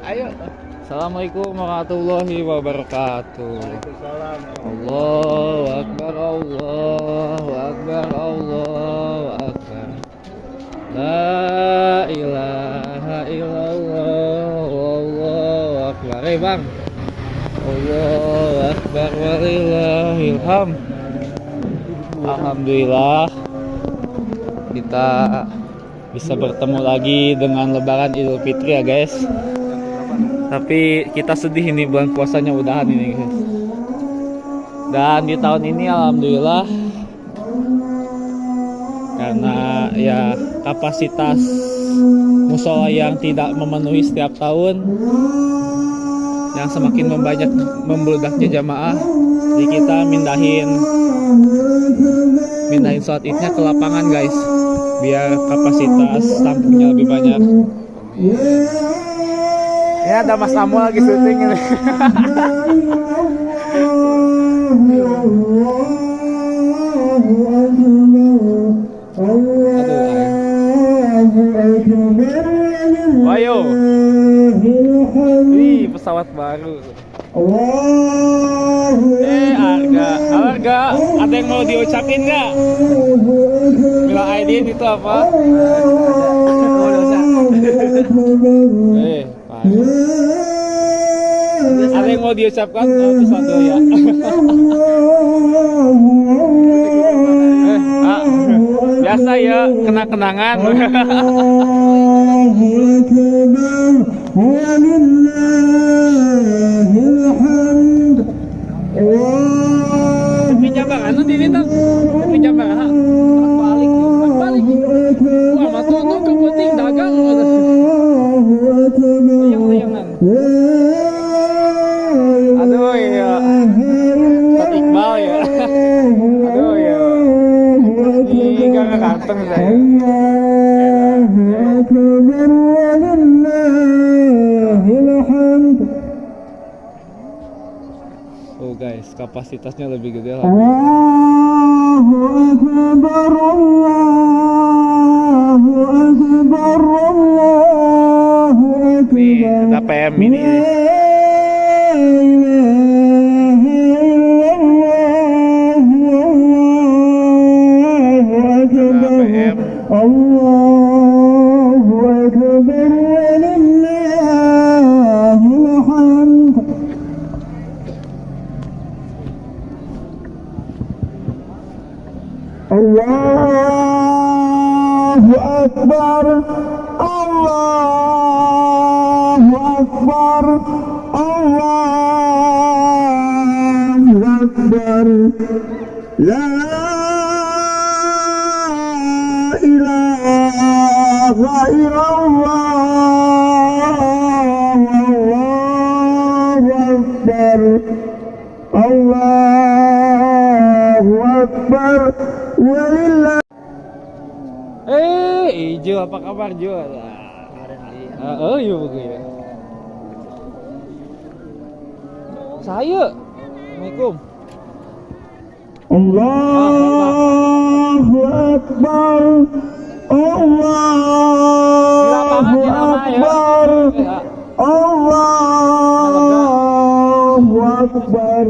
Ayo. Assalamualaikum warahmatullahi wabarakatuh. Waalaikumsalam. Allahu Akbar, Allahu Akbar, Allahu Akbar. La ilaha illallah, Allahu Akbar. Bang. Allahu Akbar walillahil hamd. Alhamdulillah kita bisa bertemu lagi dengan lebaran Idul Fitri ya guys. Tapi kita sedih ini bulan puasanya udahan ini guys. Dan di tahun ini alhamdulillah karena ya kapasitas musola yang tidak memenuhi setiap tahun, yang semakin membeludaknya jamaah, jadi kita mindahin sholat idnya ke lapangan guys, biar kapasitas tampungnya lebih banyak. Ya ada Mas Amo lagi syuting ini. Ayo. Wih, pesawat baru. Harga, ada yang mau diucapin nggak? Bila Aidin itu apa? Oh, dosa. Ada yang mau diucapkan? Itu satu ya. Biasa ya, kenang-kenangan. Tapi jambang, anu dilintang. Tapi jambang, balik. Wah, matu nu kepenting dagang. Layang-layangan. Aduh ya. Ustaz Iqbal ya. Aduh ya. Ini gak ngekanteng saya. Oh guys, kapasitasnya lebih gede lah. Allahu Akbar, Allahu Akbar, Allahu Akbar. Nih, ada PM ini. Allahu Akbar walillahil hamd. Allahu Akbar, Allahu Akbar, Allahu Akbar. La ilaha illallah, Allahu Akbar, Allahu Akbar walillah. Ijo, apa kabar Jo? Oh iya begitu. Saya. Assalamualaikum. Allahu Akbar, Allahu Akbar, Allahu Akbar.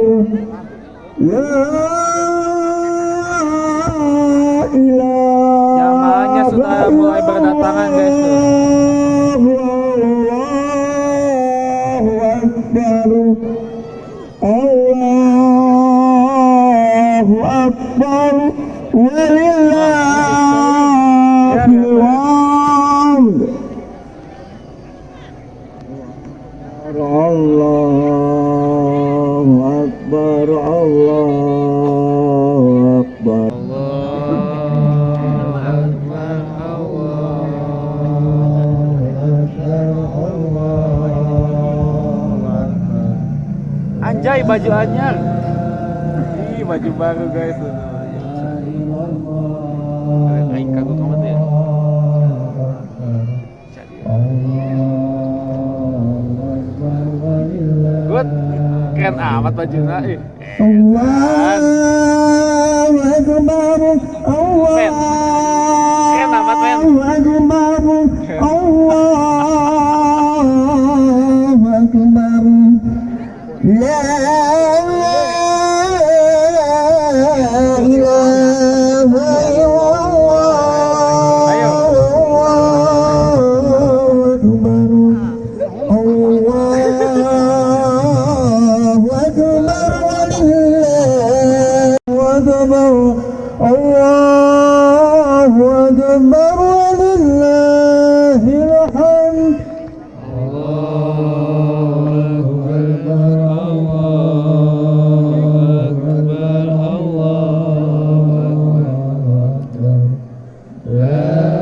Jamaahnya sudah mulai berdatangan guys tuh. Allahu Akbar, Allahu Akbar walillahil hamd. Allahu Akbar, Allahu Akbar. Anjay, baju anyar. Ih, baju baru guys. Aing kagok amat ya. Good. Keren amat bajunya. Allahu Akbar. Keren amat men. Allahu Akbar. لا إله إلا الله أكبر ولله الحمد. الله أكبر الله أكبر الله أكبر لا إله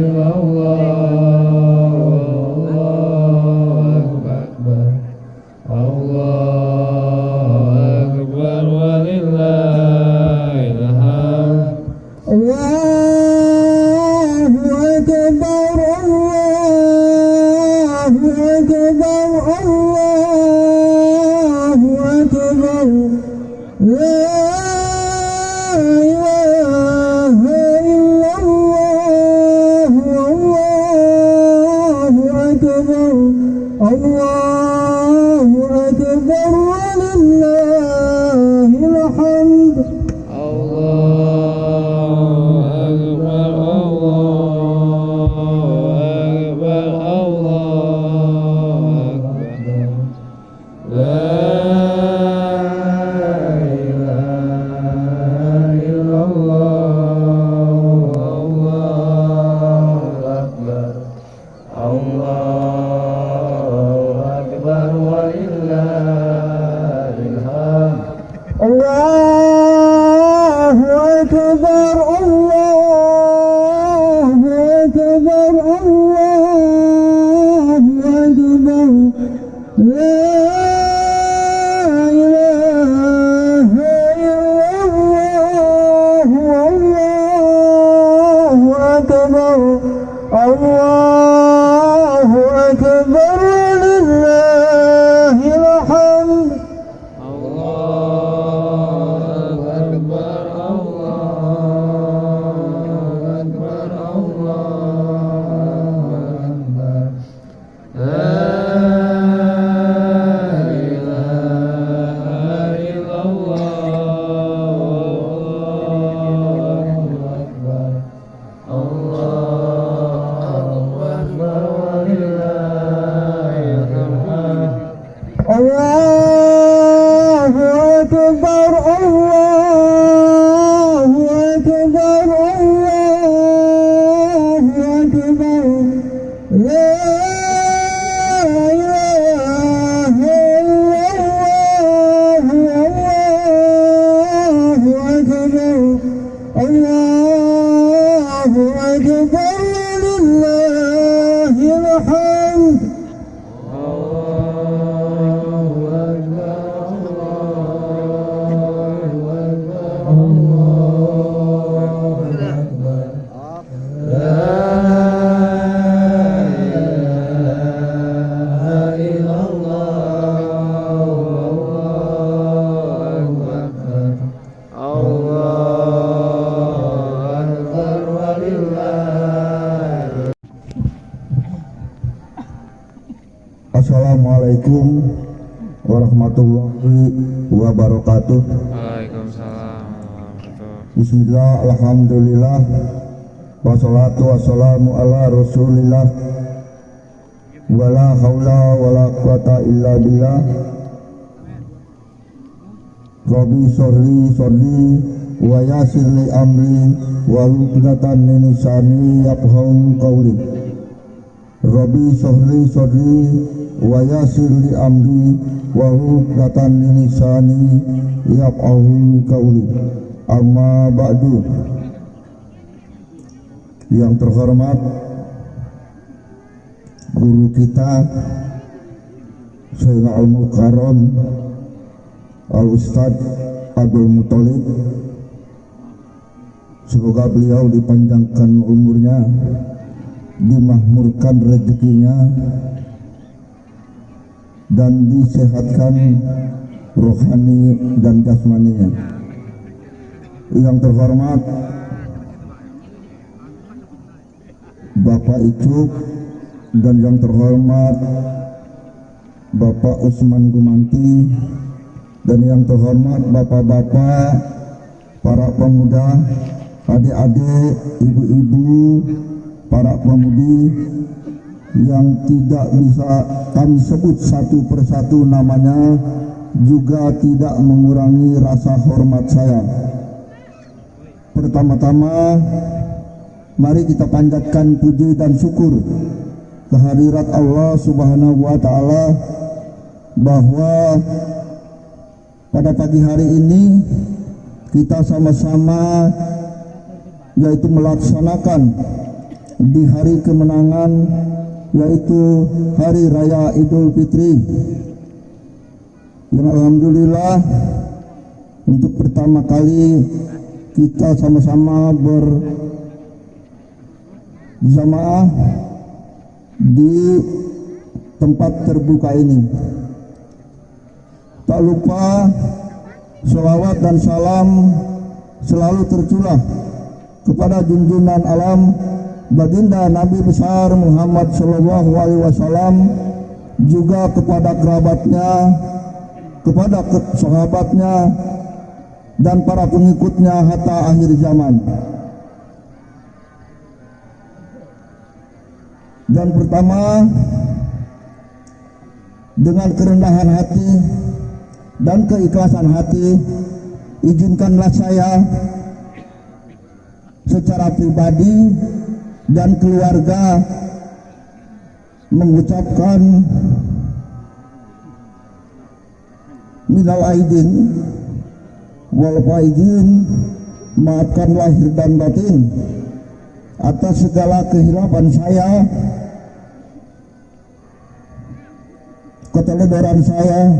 إلا الله. الله أكبر الله أكبر ولله الحمد. الله أكبر الله أكبر الله أكبر لا إله إلا الله. الله أكبر الله أكبر ولله الحمد. الله أكبر الله أكبر الله أكبر لا إله إلا الله. الله أكبر الله أكبر ولله الحمد. الله أكبر الله أكبر الله أكبر لا إله إلا الله. الله أكبر الله أكبر ولله الحمد. Assalamualaikum warahmatullahi wabarakatuh. Waalaikumsalam warahmatullahi. Bismillah, alhamdulillah, wassalatu wassalamu ala rasulillah, wala haula wala quwata illa billah. Rabbi sholli wa yassir li amri wa hlul min lisani yafqahu qawli. Rabbi sholli wa yassir li amri wa hlul min lisani yafqahu qawli. Amma ba'du. Yang terhormat guru kita Sayyidina Al-Mukarram Al-Ustadz Abdul Muthalib, semoga beliau dipanjangkan umurnya, dimakmurkan rezekinya, dan disehatkan rohani dan jasmaninya. Yang terhormat Bapak Icuk dan yang terhormat Bapak Usman Gumanti, dan yang terhormat bapak-bapak, para pemuda, adik-adik, ibu-ibu, para pemudi yang tidak bisa kami sebut satu persatu namanya, juga tidak mengurangi rasa hormat saya. Pertama-tama, mari kita panjatkan puji dan syukur kehadirat Allah Subhanahu wa Ta'ala, bahwa pada pagi hari ini kita sama-sama yaitu melaksanakan di hari kemenangan, yaitu Hari Raya Idul Fitri, yang alhamdulillah untuk pertama kali kita sama-sama berjamaah di tempat terbuka ini. Tak lupa selawat dan salam selalu tercurah kepada junjungan alam baginda Nabi besar Muhammad Shallallahu Alaihi Wasallam, juga kepada kerabatnya, kepada sahabatnya, dan para pengikutnya hatta akhir zaman. Dan pertama, dengan kerendahan hati dan keikhlasan hati, izinkanlah saya secara pribadi dan keluarga mengucapkan minal aidin wal faizin, maafkan lahir dan batin atas segala kehilapan saya, keteledoran saya,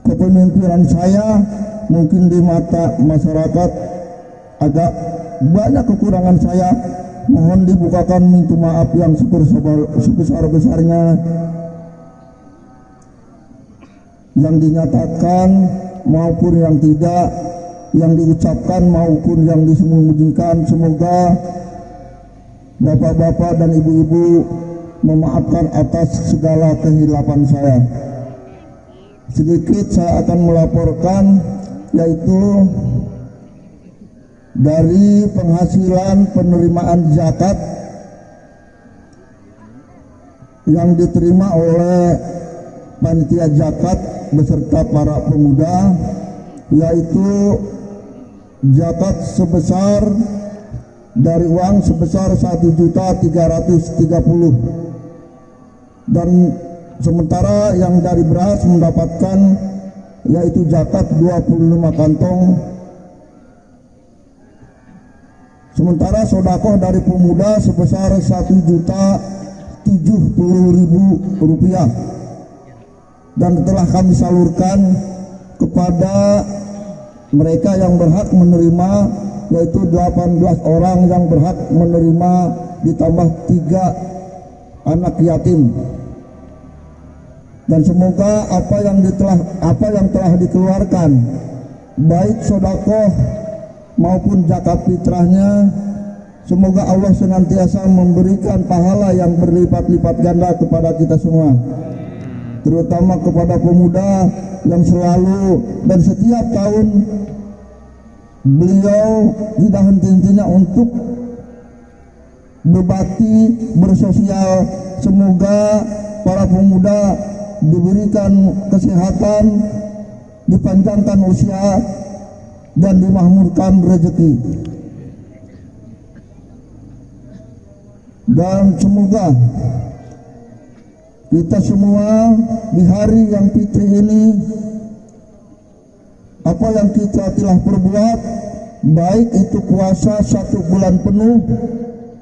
kepemimpinan saya mungkin di mata masyarakat agak banyak kekurangan saya. Mohon dibukakan pintu maaf yang sebesar-besarnya, yang dinyatakan maupun yang tidak, yang diucapkan maupun yang disembunyikan. Semoga bapak-bapak dan ibu-ibu memaafkan atas segala kehilapan saya. Sedikit saya akan melaporkan, yaitu dari penghasilan penerimaan zakat yang diterima oleh panitia zakat beserta para pemuda, yaitu zakat sebesar dari uang sebesar 1.330.000, dan sementara yang dari beras mendapatkan yaitu zakat 25 kantong. Sementara sodakoh dari pemuda sebesar 1.070.000 rupiah, dan telah kami salurkan kepada mereka yang berhak menerima, yaitu 18 orang yang berhak menerima, ditambah 3 anak yatim. Dan semoga apa yang telah dikeluarkan, baik sodakoh maupun zakat fitrahnya, semoga Allah senantiasa memberikan pahala yang berlipat-lipat ganda kepada kita semua, terutama kepada pemuda yang selalu dan setiap tahun beliau tidak henti-hentinya untuk berbakti, bersosial. Semoga para pemuda diberikan kesehatan, dipanjangkan usia, dan dimakmurkan rezeki. Dan semoga kita semua di hari yang fitri ini, apa yang kita telah perbuat, baik itu puasa 1 bulan penuh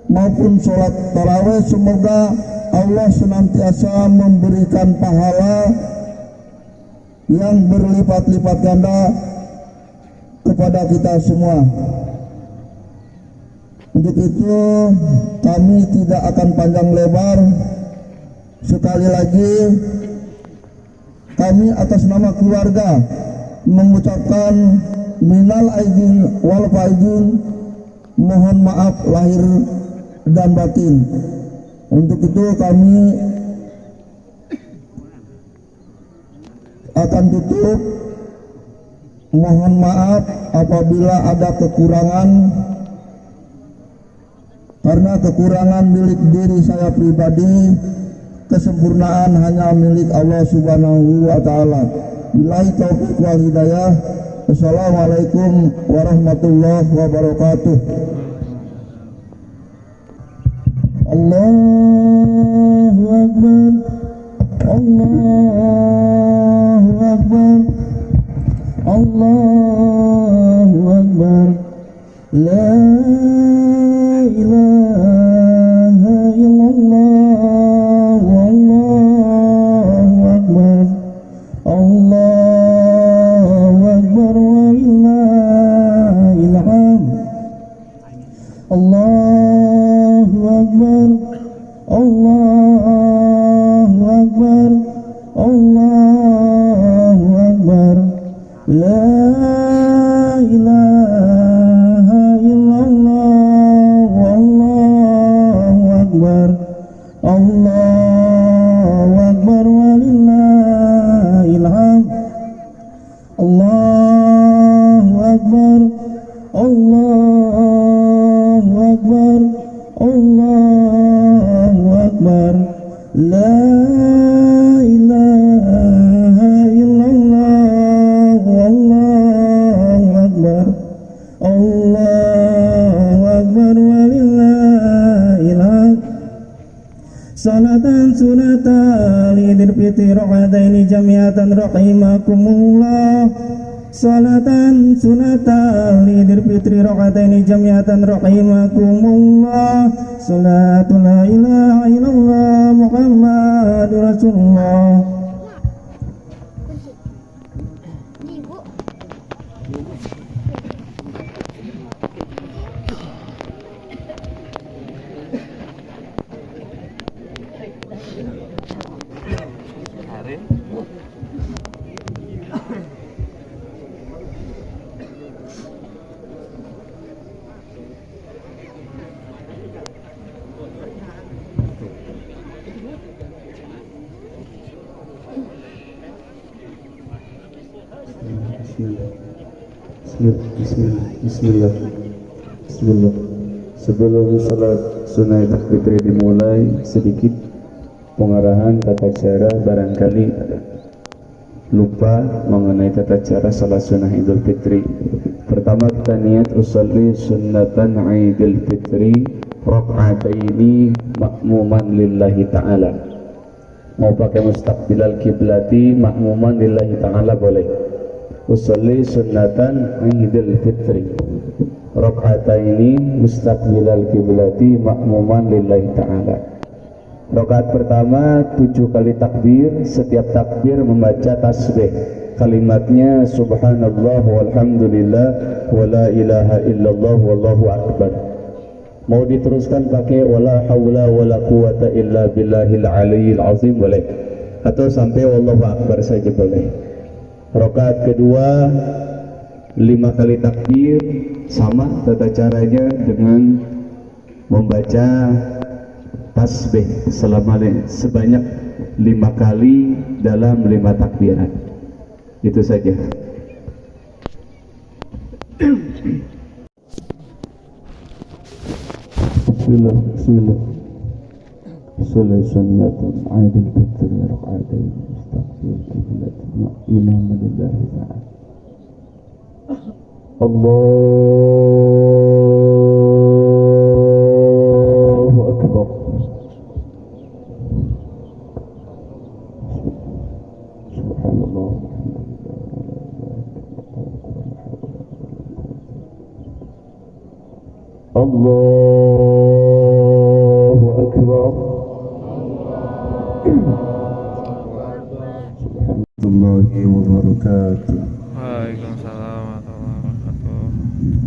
maupun sholat tarawih, semoga Allah senantiasa memberikan pahala yang berlipat-lipat ganda kepada kita semua. Untuk itu kami tidak akan panjang lebar. Sekali lagi kami atas nama keluarga mengucapkan minal aidin wal faizin, mohon maaf lahir dan batin. Untuk itu kami akan tutup. Mohon maaf apabila ada kekurangan, karena kekurangan milik diri saya pribadi, kesempurnaan hanya milik Allah Subhanahu wa Ta'ala. Billahi taufiq wal hidayah. Assalamualaikum warahmatullahi wabarakatuh. Allahu Akbar, Allahu Akbar, Allahu Akbar, la ilaha illallah, Allahu Akbar, Allahu Akbar, walillahil hamd. Allahu Akbar, Allahu Akbar, Allahu Akbar, la ilaha illallah, Allahu Akbar, Allahu Akbar, walillahil hamd. Allahu Akbar, Allahu Akbar, Allahu Akbar, la ilaha illallah, Allahu Akbar, Allahu Akbar, walillahil hamd. Salatan sunatan idul fitri rakaataini jami'atan rahimakumullah. Salatan sunatan idul fitri rakaataini jami'atan rahimakumullah. Salatu la ilaha illallah Muhammadur Rasulullah. Bismillah. Sebelum salat sunai takbir dimulai, sedikit pengarahan tata cara. Barangkali lupa mengenai tata cara salat sunnah Idul Fitri. Pertama kita niat usolli sunnatan Idul Fitri raka'ataini makmuman lillahi ta'ala. Mau pakai mustaqbilal kiblati makmuman lillahi ta'ala boleh. Usolli sunnatan Idul Fitri raka'ataini mustaqbilal kiblati makmuman lillahi ta'ala. Rakaat pertama 7 kali takbir, setiap takbir membaca tasbih. Kalimatnya subhanallah walhamdulillah wala ilaha illallah wallahu akbar. Mau diteruskan pakai wala haula wala quwata illa billahil aliyyil azim boleh, atau sampai wallahu akbar saja boleh. Rakaat kedua 5 kali takbir, sama tata caranya dengan membaca tasbih sebanyak 5 kali dalam 5 takbiran. Itu saja. Bismillah. Sunnatun Idul Fitri raka'ataini mustaqbil qiblat imam lillahi ta'ala. Allahu akbar. Subhanallah. Allahu akbar. Subhanallahi wa barakatuh. Waalaikumsalam warahmatullahi wabarakatuh.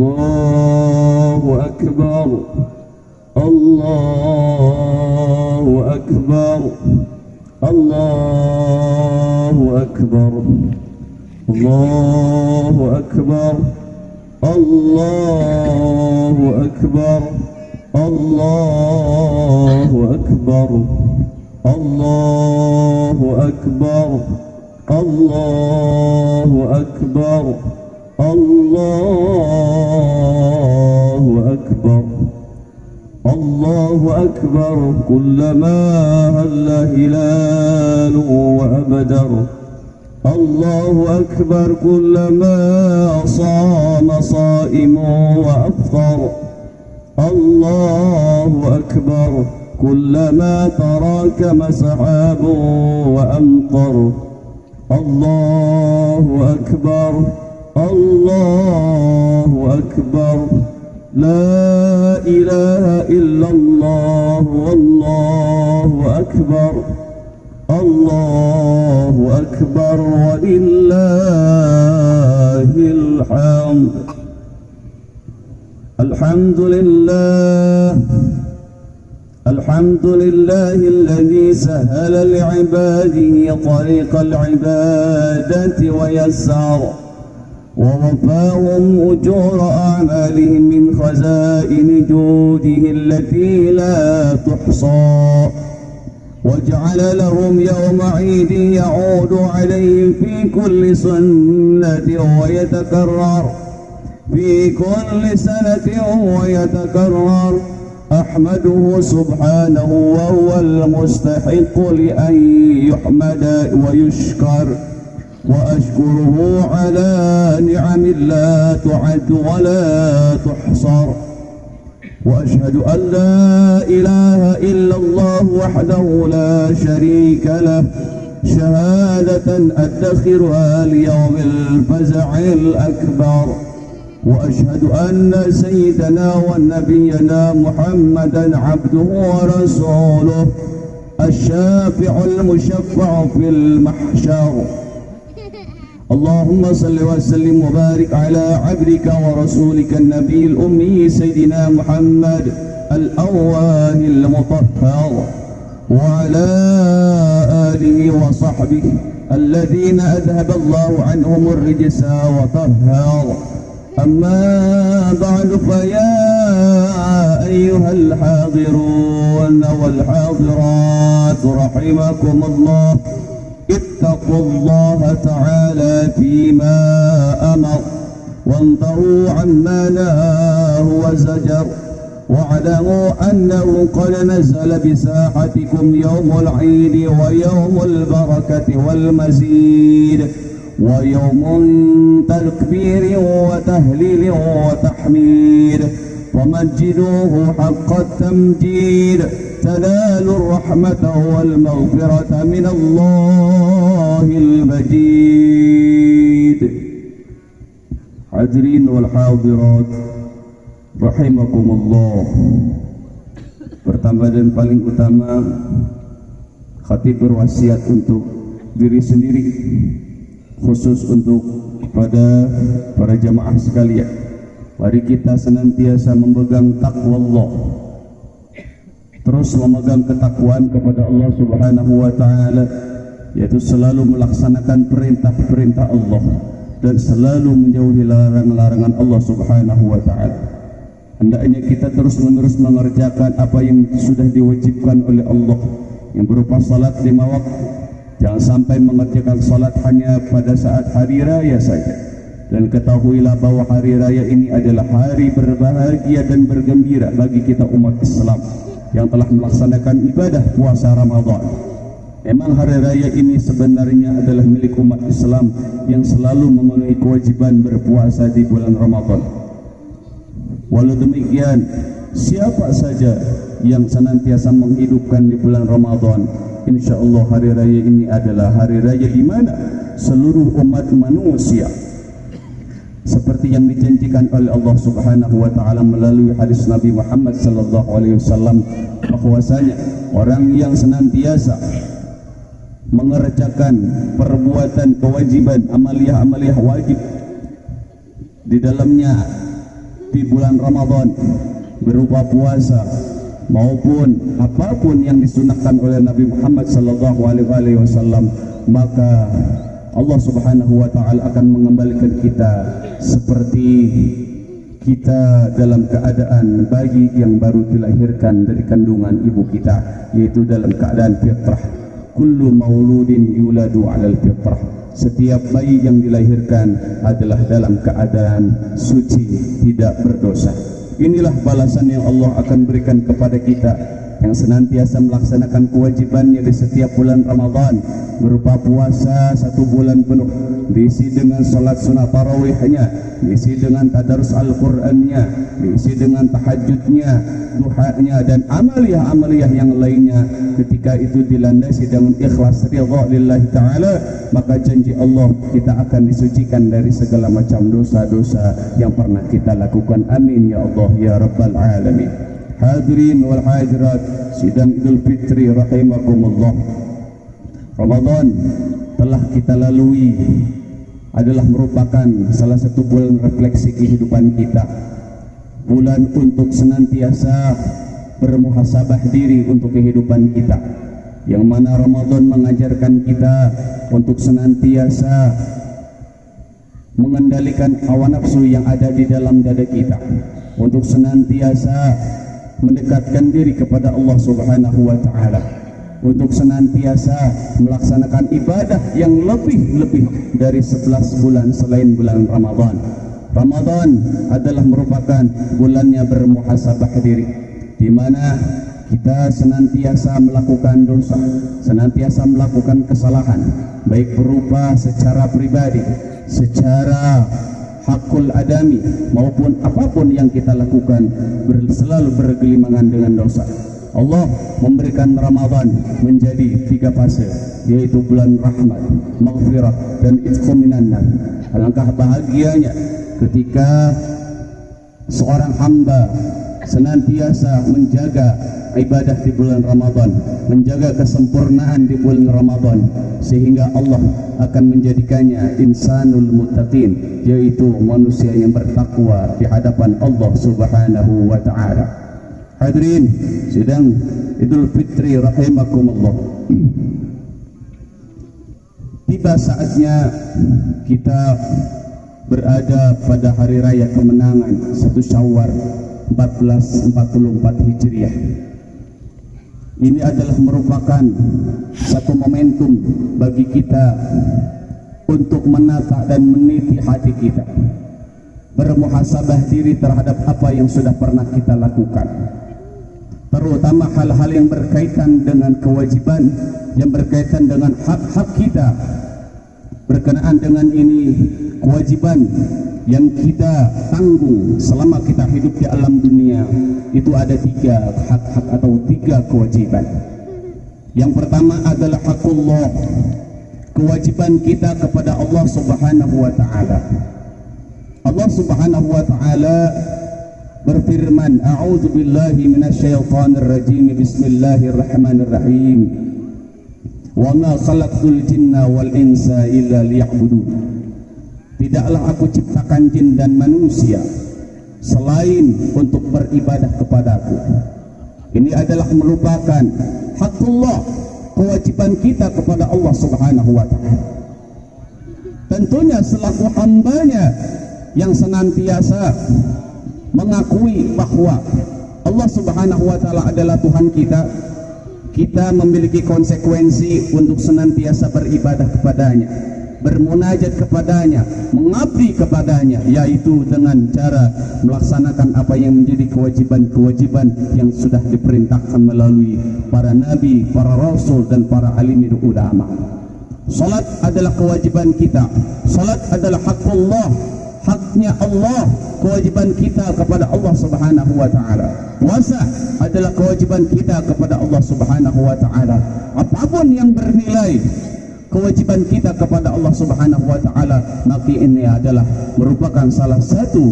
الله أكبر الله أكبر الله أكبر الله أكبر الله أكبر الله أكبر الله أكبر الله أكبر الله أكبر الله أكبر كلما هل هلال وأبدر الله أكبر كلما صام صائم وأفطر الله أكبر كلما تراكم سحاب وأمطر الله أكبر الله أكبر لا إله إلا الله والله أكبر الله أكبر ولله الحمد الحمد لله الحمد لله الذي سهل لعباده طريق العبادة ويسر ووفاهم أجور أعمالهم من خزائن جوده التي لا تحصى واجعل لهم يوم عيد يعود عليهم في كل سنة ويتكرر في كل سنة ويتكرر أحمده سبحانه وهو المستحق لأن يحمد ويشكر وأشكره على نعم لا تعد ولا تحصر وأشهد أن لا إله إلا الله وحده لا شريك له شهادة أدخرها ليوم الفزع الأكبر وأشهد أن سيدنا ونبينا محمدا عبده ورسوله الشافع المشفع في المحشر اللهم صل وسلم وبارك على عبدك ورسولك النبي الأمي سيدنا محمد الأواه المطهر وعلى آله وصحبه الذين أذهب الله عنهم الرجس وطهر أما بعد فيا أيها الحاضرون والحاضرات رحمكم الله اتقوا الله تعالى فيما أمر وانتهوا عما نهاه وزجر واعلموا أنه قد نزل بساحتكم يوم العيد ويوم البركة والمزيد ويوم تكبير وتهليل وتحميد فمجدوه حق التمجيد تنال الرحمة والمغفرة من الله المجيد. Hadirin wal hadirat rahimakumullah. Pertama dan paling utama, khatib berwasiat untuk diri sendiri, khusus untuk pada para jamaah sekalian. Mari kita senantiasa memegang takwa Allah, terus memegang ketakwaan kepada Allah Subhanahu wa taala, yaitu selalu melaksanakan perintah-perintah Allah dan selalu menjauhi larangan-larangan Allah Subhanahu wa taala. Hendaknya kita terus-menerus mengerjakan apa yang sudah diwajibkan oleh Allah, yang berupa salat 5 waktu. Jangan sampai mengerjakan salat hanya pada saat hari raya saja. Dan ketahuilah bahwa hari raya ini adalah hari berbahagia dan bergembira bagi kita umat Islam yang telah melaksanakan ibadah puasa Ramadan. Memang hari raya ini sebenarnya adalah milik umat Islam yang selalu memenuhi kewajiban berpuasa di bulan Ramadan. Walau demikian, siapa saja yang senantiasa menghidupkan di bulan Ramadan, insya Allah hari raya ini adalah hari raya di mana seluruh umat manusia, seperti yang dijanjikan oleh Allah Subhanahu wa taala melalui hadis Nabi Muhammad sallallahu alaihi wasallam, bahwasanya orang yang senantiasa mengerjakan perbuatan kewajiban, amaliyah-amaliyah wajib, di dalamnya di bulan Ramadan berupa puasa maupun apapun yang disunahkan oleh Nabi Muhammad sallallahu alaihi wasallam, maka Allah Subhanahu wa taala akan mengembalikan kita seperti kita dalam keadaan bayi yang baru dilahirkan dari kandungan ibu kita, yaitu dalam keadaan fitrah. Kullu mauludin yuladu 'alal fitrah. Setiap bayi yang dilahirkan adalah dalam keadaan suci, tidak berdosa. Inilah balasan yang Allah akan berikan kepada kita yang senantiasa melaksanakan kewajibannya di setiap bulan Ramadan, berupa puasa 1 bulan penuh, diisi dengan salat sunat tarawihnya, diisi dengan tadarus Al-Qur'annya, diisi dengan tahajudnya, duhanya, dan amaliyah-amaliyah yang lainnya. Ketika itu dilandasi dengan ikhlas ridha lillahi ta'ala, maka janji Allah kita akan disucikan dari segala macam dosa-dosa yang pernah kita lakukan. Amin ya Allah ya Rabbal Alamin. Hadirin wal hadirat sidang Idul Fitri rahimakumullah. Ramadan telah kita lalui adalah merupakan salah satu bulan refleksi kehidupan kita, bulan untuk senantiasa bermuhasabah diri untuk kehidupan kita, yang mana Ramadan mengajarkan kita untuk senantiasa mengendalikan hawa nafsu yang ada di dalam dada kita, untuk senantiasa mendekatkan diri kepada Allah Subhanahu wa taala, untuk senantiasa melaksanakan ibadah yang lebih dari 11 bulan selain bulan Ramadan. Ramadan adalah merupakan bulannya bermuhasabah diri, di mana kita senantiasa melakukan dosa, senantiasa melakukan kesalahan, baik berupa secara pribadi, secara hakul adami, maupun apapun yang kita lakukan selalu bergelimangan dengan dosa. Allah memberikan Ramadan menjadi 3 fase, yaitu bulan rahmat, maghfirah, dan itqu minan nar. Alangkah bahagianya ketika seorang hamba senantiasa menjaga ibadah di bulan Ramadan, menjaga kesempurnaan di bulan Ramadan, sehingga Allah akan menjadikannya insanul muttaqin, yaitu manusia yang bertakwa di hadapan Allah Subhanahu wa taala. Hadirin sidang Idul Fitri rahimakumullah. Tiba saatnya kita berada pada hari raya kemenangan 1 Syawal 1444 Hijriah. Ini adalah merupakan satu momentum bagi kita untuk menata dan meniti hati kita, bermuhasabah diri terhadap apa yang sudah pernah kita lakukan, terutama hal-hal yang berkaitan dengan kewajiban, yang berkaitan dengan hak-hak kita. Berkenaan dengan ini, kewajiban yang kita tanggung selama kita hidup di alam dunia itu ada 3 hak-hak atau 3 kewajiban. Yang pertama adalah hakullah, kewajiban kita kepada Allah Subhanahu wa taala. Allah Subhanahu wa taala berfirman, a'udzu billahi minasyaitonir rajim, bismillahirrahmanirrahim, wa ma khalaqtul jinna wal insa illa liya'budun. Tidaklah aku ciptakan jin dan manusia selain untuk beribadah kepadaku. Ini adalah merupakan hakullah, kewajiban kita kepada Allah Subhanahu wa taala. Tentunya selaku hambanya yang senantiasa mengakui bahwa Allah Subhanahu wa taala adalah Tuhan kita, kita memiliki konsekuensi untuk senantiasa beribadah kepadanya, bermunajat kepadanya, mengabdi kepadanya, yaitu dengan cara melaksanakan apa yang menjadi kewajiban-kewajiban yang sudah diperintahkan melalui para nabi, para rasul, dan para alimul ulama. Salat adalah kewajiban kita. Salat adalah hakullah, haknya Allah, kewajiban kita kepada Allah Subhanahu wa taala. Puasa adalah kewajiban kita kepada Allah Subhanahu wa taala. Apapun yang bernilai kewajiban kita kepada Allah Subhanahu wa taala, maka ini adalah merupakan salah satu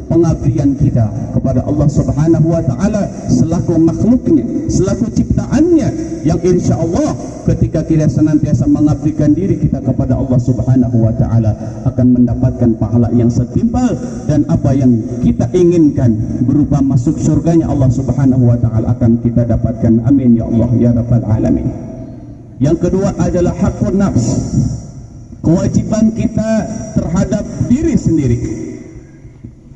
pengabdian kita kepada Allah Subhanahu wa taala selaku makhluknya, selaku ciptaannya, yang insya Allah ketika kita senantiasa mengabdikan diri kita kepada Allah Subhanahu wa taala akan mendapatkan pahala yang setimpal, dan apa yang kita inginkan berupa masuk surganya Allah Subhanahu wa taala akan kita dapatkan. Amin ya Allah ya rabbal alamin. Yang kedua adalah hakun nafs, kewajiban kita terhadap diri sendiri.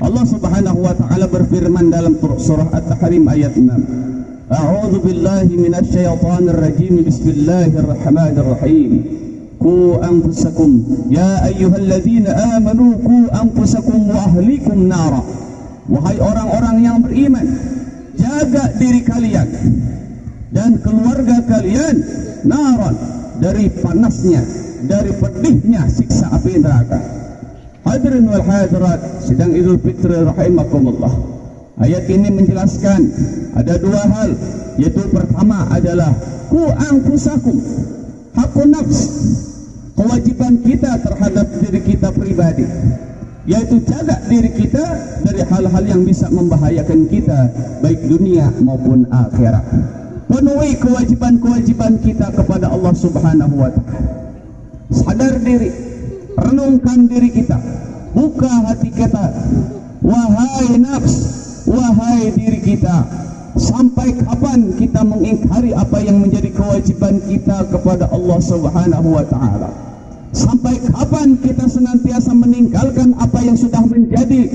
Allah Subhanahu wa taala berfirman dalam surah At-Tahrim ayat 6. A'udzu billahi minasy syaithanir rajim. Bismillahirrahmanirrahim. Qu anfusakum ya ayyuhalladzina amanu qu anfusakum wa ahlikum nara. Wahai orang-orang yang beriman, jaga diri kalian dan keluarga kalian naran, dari panasnya, dari pedihnya siksa api neraka. Hadirin wal hadirat sidang Idul Fitri rahimakumullah. Ayat ini menjelaskan ada dua hal, yaitu pertama adalah ku anfusakum, hakun nafs, kewajiban kita terhadap diri kita pribadi, yaitu jaga diri kita dari hal-hal yang bisa membahayakan kita baik dunia maupun akhirat. Penuhi kewajiban-kewajiban kita kepada Allah Subhanahu wa taala. Sadar diri, renungkan diri kita, buka hati kita. Wahai nafs, wahai diri kita, sampai kapan kita mengingkari apa yang menjadi kewajiban kita kepada Allah Subhanahu wa taala? Sampai kapan kita senantiasa meninggalkan apa yang sudah menjadi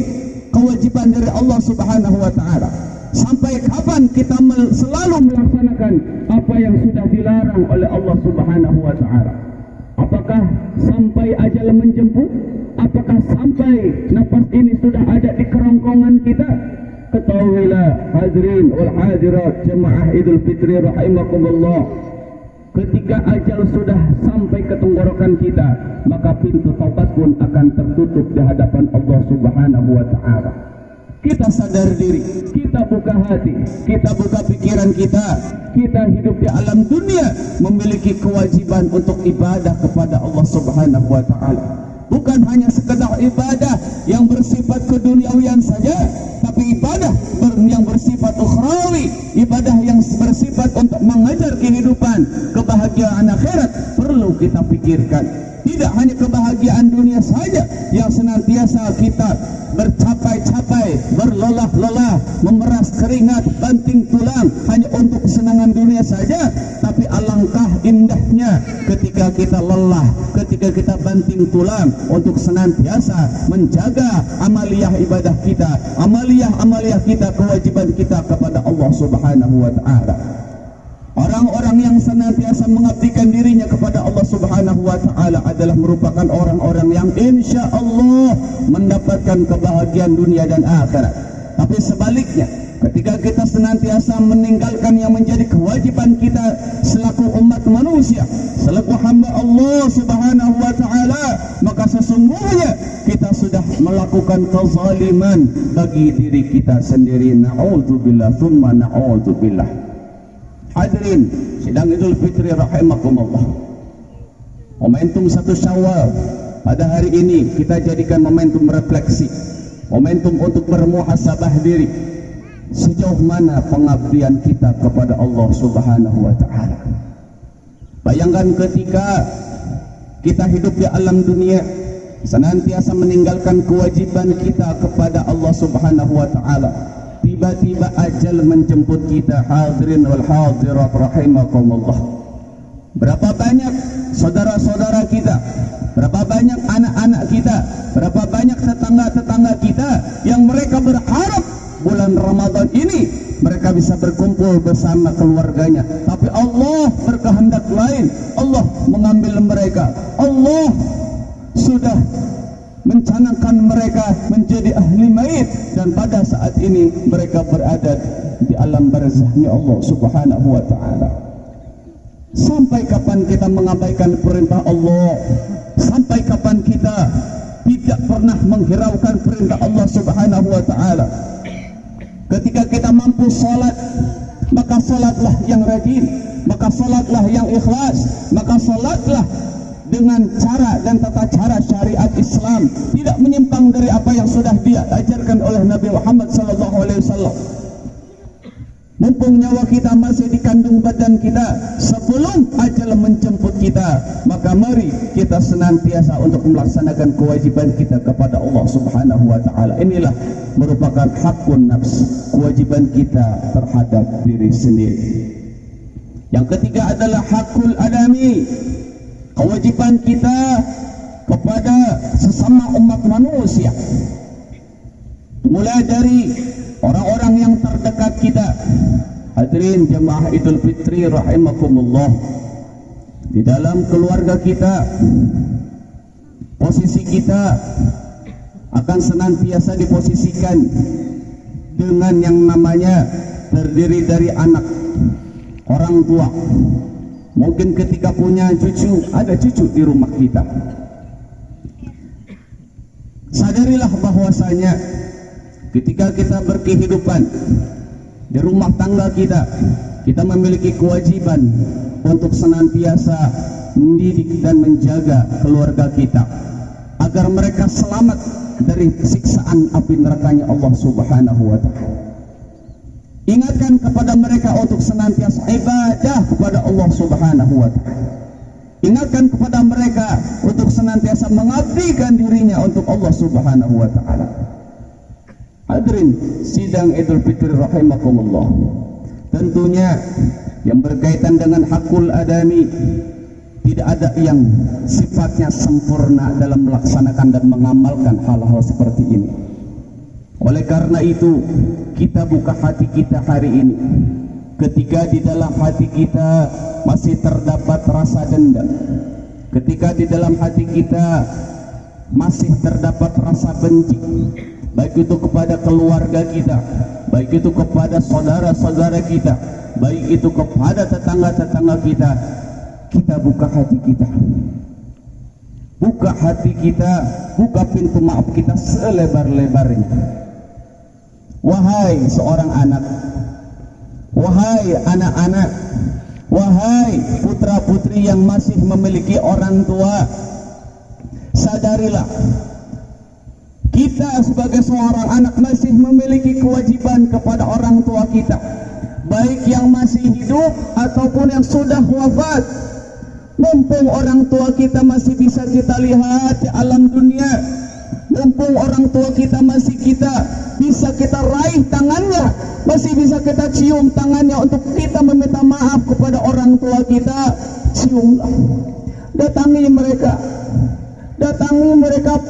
kewajiban dari Allah Subhanahu wa taala? Sampai kapan kita selalu melaksanakan apa yang sudah dilarang oleh Allah Subhanahu wa taala? Apakah sampai ajal menjemput? Apakah sampai nafas ini sudah ada di kerongkongan kita? Ketahuilah hadirin wal hadirat jemaah Idul Fitri rahimakumullah, ketika ajal sudah sampai ke tenggorokan kita, maka pintu taubat pun akan tertutup di hadapan Allah Subhanahu wa taala. Kita sadar diri, kita buka hati, kita buka pikiran kita hidup di alam dunia memiliki kewajiban untuk ibadah kepada Allah Subhanahu wa taala. Bukan hanya sekedar ibadah yang bersifat keduniawian saja, tapi ibadah yang bersifat ukhrawi, ibadah yang bersifat untuk mengejar kehidupan, kebahagiaan akhirat perlu kita pikirkan. Tidak hanya kebahagiaan dunia saja yang senantiasa kita bercapai-capai, berlelah-lelah, memeras keringat, banting tulang hanya untuk kesenangan dunia saja, tapi alangkah indahnya ketika kita lelah, ketika kita banting tulang untuk senantiasa menjaga amaliyah ibadah kita, amaliyah kita, kewajiban kita kepada Allah Subhanahu wa taala. Orang-orang yang senantiasa mengabdikan dirinya kepada Allah Subhanahu wa taala adalah merupakan orang-orang yang insya Allah mendapatkan kebahagiaan dunia dan akhirat. Tapi sebaliknya, ketika kita senantiasa meninggalkan yang menjadi kewajiban kita selaku umat manusia, selaku hamba Allah Subhanahu wa taala, maka sesungguhnya kita sudah melakukan kezaliman bagi diri kita sendiri. Na'udzubillah tsumma na'udzubillah. Hadirin sidang Idul Fitri rahimakumullah. Momentum 1 Syawal pada hari ini kita jadikan momentum refleksi, momentum untuk bermuhasabah diri. Sejauh mana pengabdian kita kepada Allah Subhanahu wa taala? Bayangkan ketika kita hidup di alam dunia, senantiasa meninggalkan kewajiban kita kepada Allah Subhanahu wa taala, tiba-tiba ajal menjemput kita. Hadirin wal hadirat rahimakumullah. Berapa banyak saudara-saudara kita, berapa banyak anak-anak kita, berapa banyak tetangga-tetangga kita yang mereka berharap bulan Ramadan ini mereka bisa berkumpul bersama keluarganya, tapi Allah berkehendak lain. Allah mengambil mereka. Allah sudah mencanangkan mereka menjadi ahli mayit, dan pada saat ini mereka berada di alam barzahnya Allah Subhanahu wa taala. Sampai kapan kita mengabaikan perintah Allah? Sampai kapan kita tidak pernah menghiraukan perintah Allah Subhanahu wa taala? Ketika kita mampu salat, maka salatlah yang rajin, maka salatlah yang ikhlas, maka salatlah dengan cara dan tata cara syariat Islam, tidak menyimpang dari apa yang sudah diajarkan oleh Nabi Muhammad SAW. Mumpung nyawa kita masih di kandung badan kita, sebelum ajal menjemput kita, maka mari kita senantiasa untuk melaksanakan kewajiban kita kepada Allah Subhanahu wa taala. Inilah merupakan hakun nafs, kewajiban kita terhadap diri sendiri. Yang ketiga adalah hakul adami, kewajiban kita kepada sesama umat manusia, mulai dari orang-orang yang terdekat kita. Hadirin jemaah Idul Fitri rahimakumullah, di dalam keluarga kita, posisi kita akan senantiasa diposisikan dengan yang namanya terdiri dari anak, orang tua. Mungkin ketika punya cucu, ada cucu di rumah kita. Sadarilah bahwasanya ketika kita berkehidupan di rumah tangga kita, kita memiliki kewajiban untuk senantiasa mendidik dan menjaga keluarga kita agar mereka selamat dari siksaan api nerakanya Allah Subhanahu wa taala. Ingatkan kepada mereka untuk senantiasa ibadah kepada Allah Subhanahu wa taala. Ingatkan kepada mereka untuk senantiasa mengabdikan dirinya untuk Allah Subhanahu wa taala. Hadirin sidang Idul Fitri rahimakumullah, tentunya yang berkaitan dengan hakul adami, tidak ada yang sifatnya sempurna dalam melaksanakan dan mengamalkan hal-hal seperti ini. Oleh karena itu, kita buka hati kita hari ini. Ketika di dalam hati kita masih terdapat rasa dendam, ketika di dalam hati kita masih terdapat rasa benci, baik itu kepada keluarga kita, baik itu kepada saudara-saudara kita, baik itu kepada tetangga-tetangga kita, kita buka hati kita. Buka hati kita, buka pintu maaf kita selebar-lebarnya. Wahai seorang anak, wahai anak-anak, wahai putra-putri yang masih memiliki orang tua, sadarilah kita sebagai seorang anak masih memiliki kewajiban kepada orang tua kita, baik yang masih hidup ataupun yang sudah wafat. Mumpung orang tua kita masih bisa kita lihat di alam dunia, mumpung orang tua kita masih bisa kita raih tangannya, masih bisa kita cium tangannya untuk kita meminta maaf kepada orang tua kita, ciumlah, datangi mereka,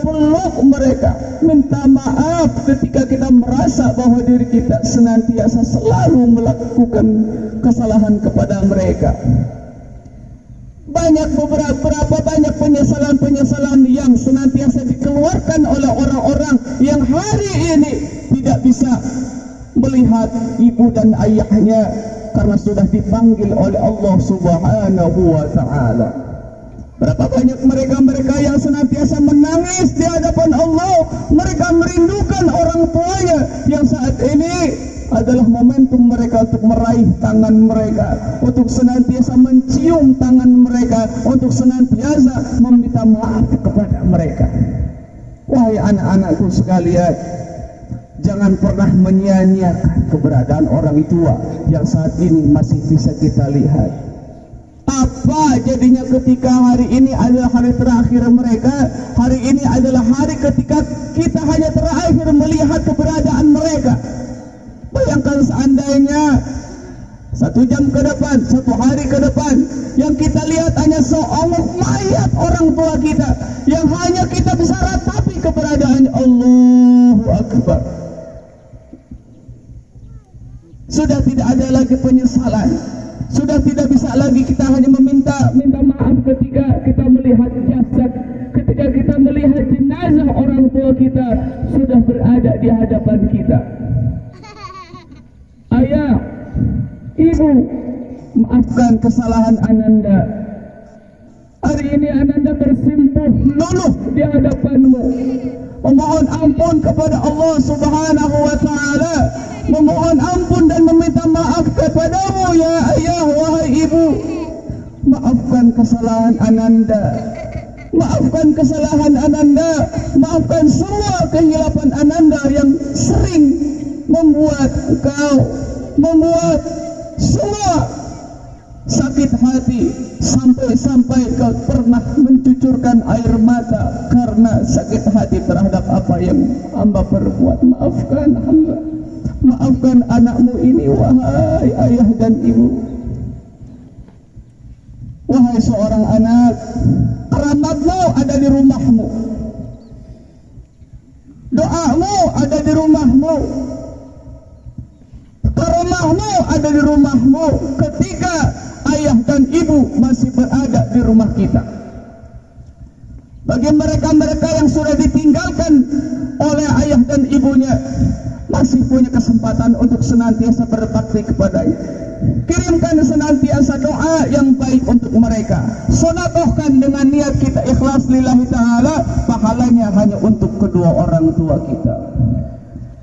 peluk mereka, minta maaf ketika kita merasa bahwa diri kita senantiasa selalu melakukan kesalahan kepada mereka. Berapa banyak penyesalan yang senantiasa dikeluarkan oleh orang-orang yang hari ini tidak bisa melihat ibu dan ayahnya karena sudah dipanggil oleh Allah Subhanahu wa taala. Berapa banyak mereka yang senantiasa menangis di hadapan Allah, mereka merindukan orang tuanya yang saat ini adalah momentum mereka untuk meraih tangan mereka, untuk senantiasa mencium tangan mereka, untuk senantiasa meminta maaf kepada mereka. Wahai anak-anakku sekalian, jangan pernah menyia-nyiakan keberadaan orang tua yang saat ini masih bisa kita lihat. Apa jadinya ketika hari ini adalah hari terakhir mereka, hari ini adalah hari ketika kita hanya terakhir melihat keberadaan mereka. Bayangkan seandainya 1 jam ke depan, 1 hari ke depan, yang kita lihat hanya seonggok mayat orang tua kita, yang hanya kita bisa ratapi keberadaan. Allahu Akbar. Sudah tidak ada lagi penyesalan, sudah tidak bisa lagi kita hanya minta maaf ketika kita melihat jasad, ketika kita melihat jenazah orang tua kita sudah berada di hadapan kita. Ayah, ibu, maafkan kesalahan Ananda. Hari ini Ananda tersimpuh luluh di hadapanmu, memohon ampun kepada Allah Subhanahu wa taala, memohon ampun dan meminta maaf kepadamu ya ayah, wahai ibu. maafkan kesalahan Ananda, maafkan kesalahan Ananda, maafkan semua kehilapan Ananda yang sering membuat engkau, membuat semua sakit hati, sampai-sampai kau pernah mencucurkan air mata karena sakit hati terhadap apa yang hamba perbuat. Maafkan hamba, maafkan anakmu ini, wahai ayah dan ibu. Wahai seorang anak, keramatmu ada di rumahmu, doamu ada di rumahmu, karamahmu ada di rumahmu ketika ayah dan ibu masih berada di rumah kita. Bagi mereka-mereka yang sudah ditinggalkan oleh ayah dan ibunya, masih punya kesempatan untuk senantiasa berbakti kepadanya. Kirimkan senantiasa doa yang baik untuk mereka. Sedekahkan dengan niat kita ikhlas lillahi ta'ala, pahalanya hanya untuk kedua orang tua kita.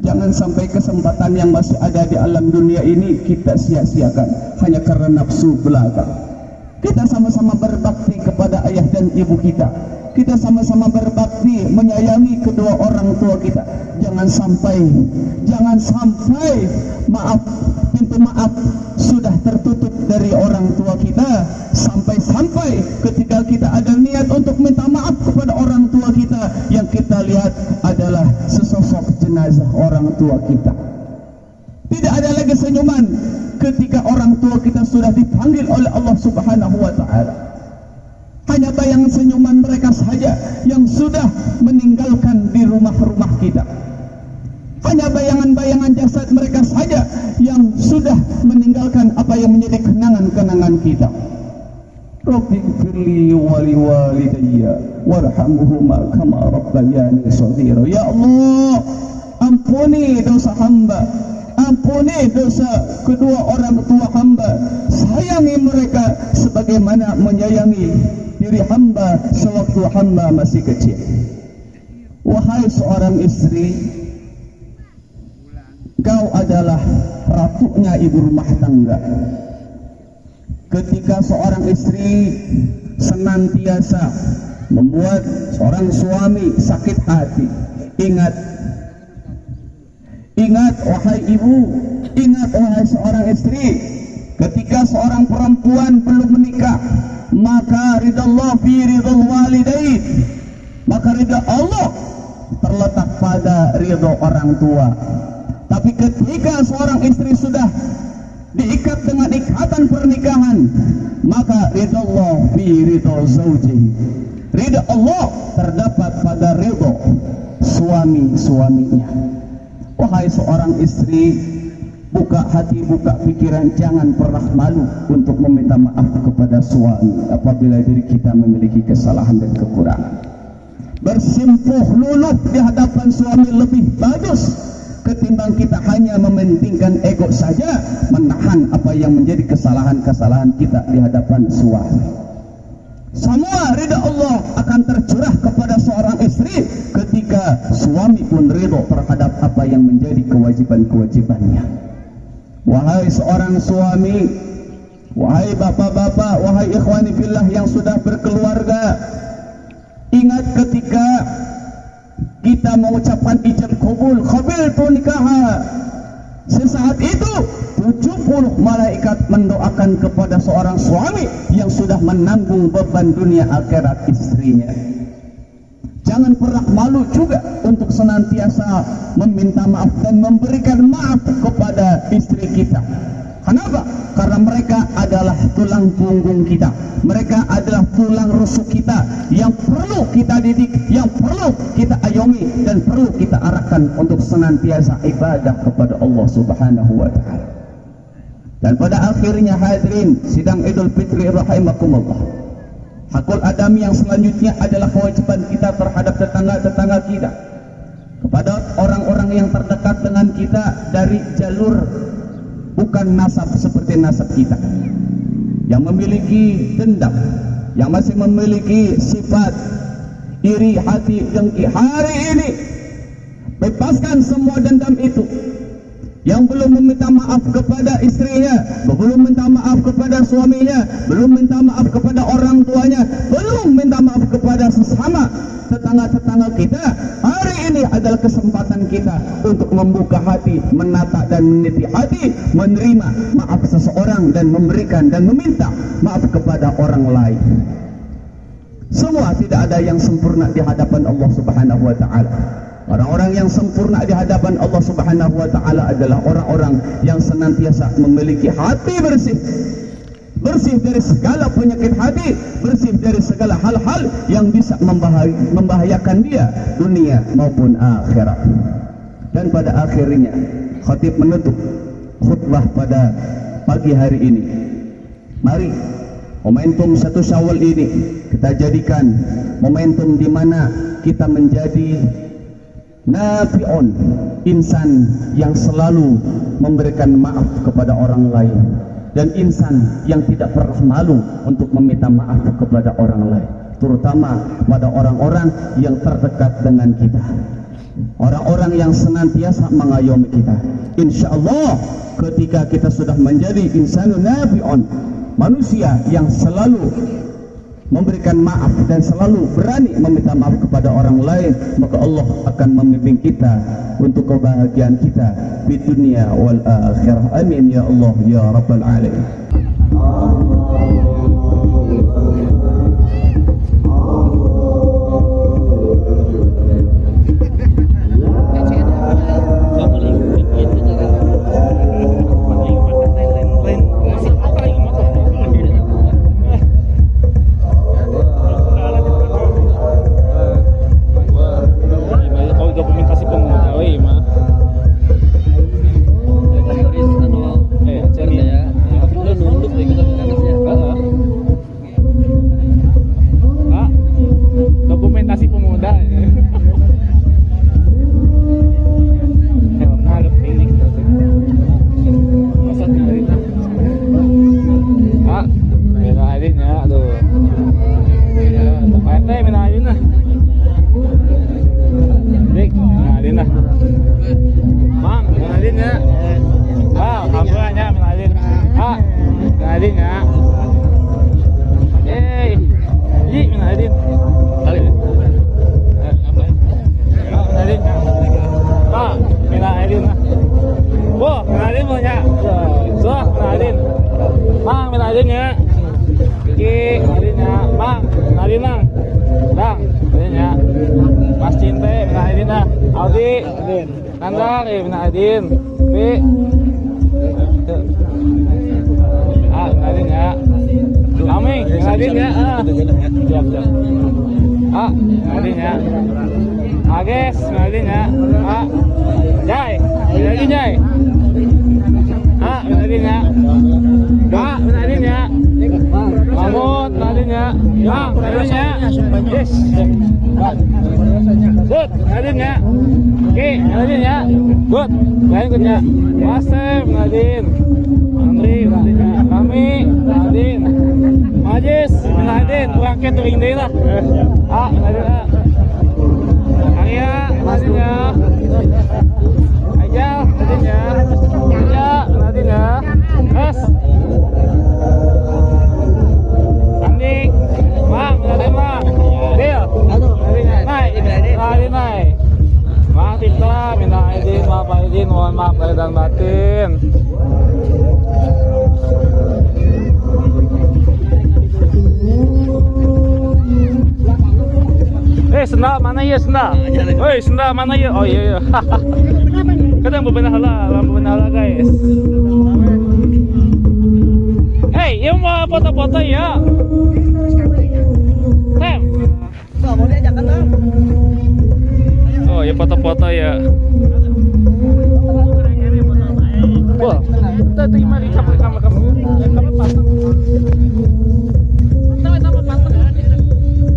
Jangan sampai kesempatan yang masih ada di alam dunia ini kita sia-siakan hanya karena nafsu belaka. Kita sama-sama berbakti kepada ayah dan ibu kita. Kita sama-sama berbakti menyayangi kedua orang tua kita. Jangan sampai maaf, pintu maaf sudah tertutup dari orang tua kita, sampai ketika kita ada niat untuk minta maaf kepada orang tua kita, yang kita lihat adalah sesosok jenazah orang tua kita. Tidak ada lagi senyuman ketika orang tua kita sudah dipanggil oleh Allah Subhanahu wa ta'ala. Hanya bayangan senyuman mereka saja yang sudah meninggalkan di rumah-rumah kita. Hanya bayangan-bayangan jasad mereka saja yang sudah meninggalkan apa yang menjadi kenangan-kenangan kita. Rabbi firli wali walidayya warhamhuma kama rabbayani shaghira. Ya Allah, ampuni dosa hamba, ampuni dosa kedua orang tua hamba, sayangi mereka sebagaimana menyayangi diri hamba sewaktu hamba masih kecil. Wahai seorang istri, kau adalah ratunya ibu rumah tangga. Ketika seorang istri senantiasa membuat seorang suami sakit hati, ingat wahai ibu, ingat wahai seorang istri, ketika seorang perempuan belum menikah, maka ridha Allah fi ridha walidain, maka ridha Allah terletak pada ridha orang tua. Tapi ketika seorang istri sudah diikat dengan ikatan pernikahan, maka ridha Allah fi ridha zawji, ridha Allah terdapat pada ridha suaminya. Wahai seorang istri, buka hati, buka pikiran, jangan pernah malu untuk meminta maaf kepada suami apabila diri kita memiliki kesalahan dan kekurangan. Bersimpuh luluh di hadapan suami lebih bagus ketimbang kita hanya mementingkan ego saja, menahan apa yang menjadi kesalahan-kesalahan kita di hadapan suami. Semua ridha Allah akan tercurah kepada seorang istri ketika suami pun ridha terhadap apa yang menjadi kewajiban-kewajibannya. Wahai seorang suami, wahai bapak-bapak, wahai ikhwani fillah yang sudah berkeluarga, ingat ketika kita mengucapkan ijab kabul, qabiltu nikaha, sesaat itu 70 malaikat mendoakan kepada seorang suami yang sudah menanggung beban dunia akhirat istrinya. Jangan pernah malu juga untuk senantiasa meminta maaf dan memberikan maaf kepada istri kita. Kenapa? Karena mereka adalah tulang punggung kita. Mereka adalah tulang rusuk kita yang perlu kita didik, yang perlu kita ayomi, dan perlu kita arahkan untuk senantiasa ibadah kepada Allah Subhanahu wa ta'ala. Dan pada akhirnya hadirin sidang Idul Fitri rahimakumullah, hakul adami yang selanjutnya adalah kewajiban kita terhadap tetangga-tetangga kita, kepada orang-orang yang terdekat dengan kita dari jalur bukan nasab seperti nasab kita, yang memiliki dendam, yang masih memiliki sifat iri hati, dengki. Hari ini bebaskan semua dendam itu, yang belum meminta maaf kepada istrinya, belum minta maaf kepada suaminya, belum minta maaf kepada orang tuanya, belum minta maaf kepada sesama tetangga-tetangga kita. Hari ini adalah kesempatan kita untuk membuka hati, menata dan meniti hati, menerima maaf seseorang dan memberikan dan meminta maaf kepada orang lain. Semua tidak ada yang sempurna di hadapan Allah Subhanahu wa taala. Orang-orang yang sempurna di hadapan Allah Subhanahu wa taala adalah orang-orang yang senantiasa memiliki hati bersih. Bersih dari segala penyakit hati, bersih dari segala hal-hal yang bisa membahayakan dia dunia maupun akhirat. Dan pada akhirnya khatib menutup khutbah pada pagi hari ini. Mari momentum 1 Syawal ini kita jadikan momentum di mana kita menjadi nafi'un, insan yang selalu memberikan maaf kepada orang lain, dan insan yang tidak pernah malu untuk meminta maaf kepada orang lain, terutama pada orang-orang yang terdekat dengan kita, orang-orang yang senantiasa mengayomi kita. Insya Allah ketika kita sudah menjadi insanun nafi'un, manusia yang selalu memberikan maaf dan selalu berani meminta maaf kepada orang lain, maka Allah akan membimbing kita untuk kebahagiaan kita di dunia wal akhirah. Amin ya Allah ya rabbal alamin. Dokumentasi pemuda. Minalin ya, aduh. Pak RT minalin lah. Dik, minalin lah. Bang, minalin ya. Ah, kampurannya minalin. Ah, minalin ya. Minalin. Kali ya. Minalin. Pak, minalin lah. Wah, minalin punya. So, minalin. Bang, minalin ya. Oke, minalin ya. Bang, minalin lang. Bang, minalin ya. Mas Cinte, minalin lah. Audi, Nandar, minalin. B. Ah, minalin ya. Kami, minalin ya. Siap, siap. Ah, minalin ya. Ages, minalin ya. Ah, Jai, minalin Jai. Ah, minalin ya. Ah, minalin ya. Mahmud, minalin ya. Bang, minalin ya. Yes. Good, minalin ya. Oke, minalin ya. Good, minalin ya. Wasem, minalin. Andri, minalin ya. Kami, minalin. Majis, minalin. Urangke turing deh lah. Ah, minalin ya. Arya, minalin ya. Ajal, minalin ya. Aja, minalin ya. Yes. Andi, Bang, minalin Bang. Deal. Minalin ya. Naik, minalin naik. Bang Tifta, minta izin, maaf izin, mohon maaf lahir dan batin. Sendal mana ya sendal? Woi, sendal mana ya? Oh iya iya. Kadang bebenah guys. Hey, yang mau foto-foto ya? Tem. Mau diajak kan? Oh ya foto-foto ya. Wah, kita terima di kamera kamu. Kamu pasang. Tahu pasang.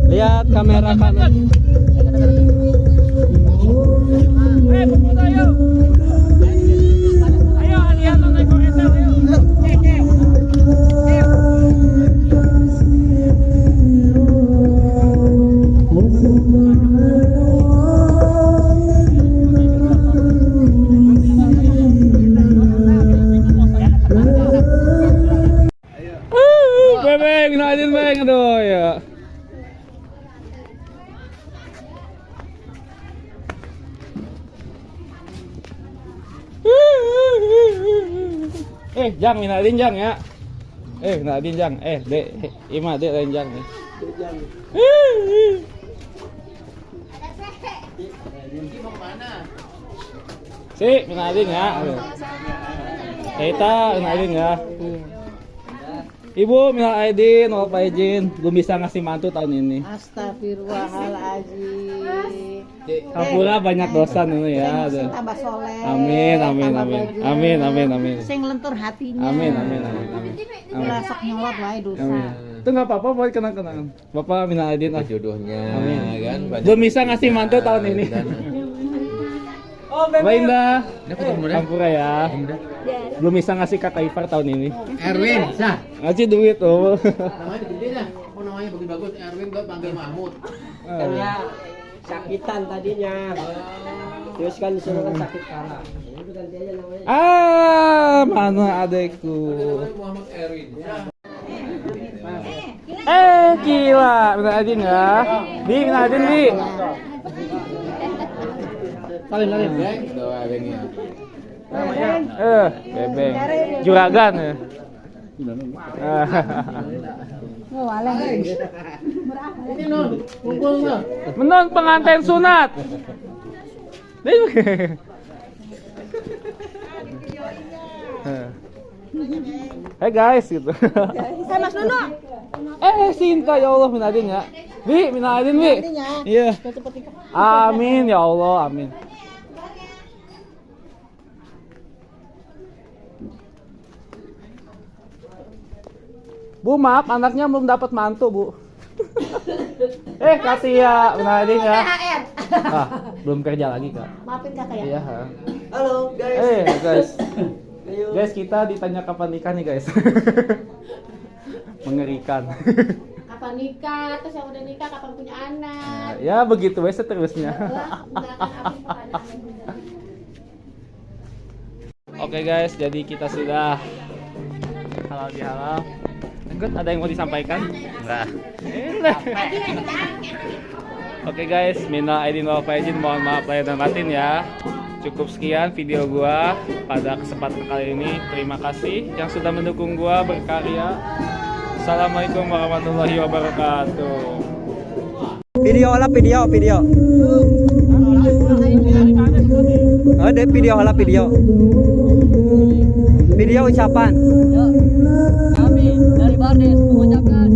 Lihat kamera kanan. Pemuda yuk. Ayo lihat naik koresel ayo. Jang minalin Jang ya. Minalin Jang. Dek, Ima dek lain Jang nih. Si, minalin ya. Kita minalin ya. Ibu minal aidin wal faizin, belum bisa ngasih mantu tahun ini. Astagfirullahaladzim. Kampura banyak dosa nih ya. Tambah soleh. Amin, amin, tambah amin. bagus. Amin, amin, amin. Sing lentur hatinya. Amin, amin, amin. Ulah sok nyolot wae dosa. Amin. Itu nggak apa-apa buat kenang-kenangan. Bapak minal aidin ah. Jodohnya Amin. kan. Belum bisa ngasih mantu tahun ini. Mbak Indah, Kampura ya. Belum bisa ngasih kakak ipar tahun ini. Erwin, sah. Ngasih duit tuh. Namanya gede dah. Oh namanya bagus-bagus. Erwin gue panggil Mahmud. Kan ya sakitan tadinya. Terus kan disuruh kan sakit parah. Itu ganti aja namanya. Mana adekku. Muhammad Erwin. Gila, minal aidin ya. Minal aidin, Bi. Salin. Doa bengnya. Bebeng. Juragan ya. Ini non, kumpul non. Menon pengantin sunat. Hey guys gitu. Saya Mas Nono. Sinta ya Allah minal aidin ya. Bi, minal aidin Bi. Iya. Amin ya Allah, amin. Bu, maaf anaknya belum dapat mantu, Bu. Kasih ya, minal aidin ya. THR. Belum kerja lagi, Kak. Maafin kakak ya. Iya, Halo guys. guys. Guys, kita ditanya kapan nikah nih, guys. Mengerikan. Kapan nikah? Terus yang udah nikah kapan punya anak? Ya, begitu wes seterusnya. Oke, guys, jadi kita sudah halal bihalal. Enggak, ada yang mau disampaikan? Enggak. Oke guys, minal aidin wal faizin, mohon maaf lahir dan batin ya. Cukup sekian video gua pada kesempatan kali ini. Terima kasih yang sudah mendukung gua berkarya. Assalamualaikum warahmatullahi wabarakatuh. Video. Ada video. Video ucapan. Kami dari Bardes mengucapkan